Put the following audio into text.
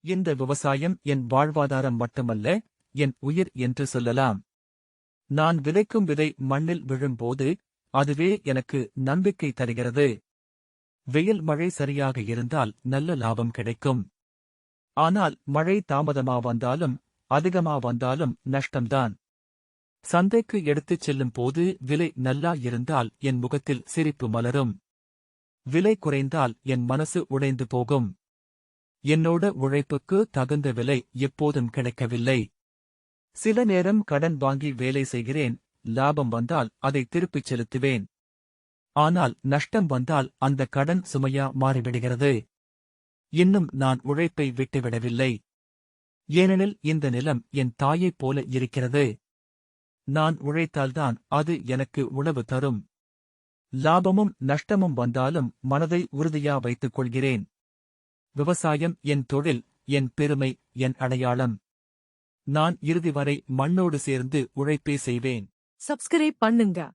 இந்த விவசாயம் என் வாழ்வாதாரம் மட்டுமல்ல, என் உயிர் என்று சொல்லலாம். நான் விதைக்கும் விதை மண்ணில் விழும்போது, அதுவே எனக்கு நம்பிக்கை தருகிறது. வெயில் மழை சரியாக இருந்தால் நல்ல லாபம் கிடைக்கும். ஆனால் மழை தாமதமா வந்தாலும், அதிகமா வந்தாலும் நஷ்டம்தான். சந்தைக்கு எடுத்துச் செல்லும் போது விலை நல்லா இருந்தால் என் முகத்தில் சிரிப்பு மலரும். விலை குறைந்தால் என் மனசு உடைந்து போகும். என்னோட உழைப்புக்கு தகுந்த விலை எப்போதும் கிடைக்கவில்லை. சில நேரம் கடன் வாங்கி வேலை செய்கிறேன், லாபம் வந்தால் அதை திருப்பிச் செலுத்துவேன். ஆனால் நஷ்டம் வந்தால் அந்த கடன் சுமையா மாறிவிடுகிறது. இன்னும் நான் உழைப்பை விட்டுவிடவில்லை. ஏனெனில் இந்த நிலம் என் தாயைப் போல இருக்கிறது. நான் உழைத்தால்தான் அது எனக்கு உணவு தரும். லாபமும் நஷ்டமும் வந்தாலும் மனதை உறுதியா வைத்துக் கொள்கிறேன். விவசாயம் என் தொழில், என் பெருமை, என் அடையாளம். நான் இறுதி வரை மண்ணோடு சேர்ந்து உழைப்பே செய்வேன். சப்ஸ்கிரைப் பண்ணுங்க.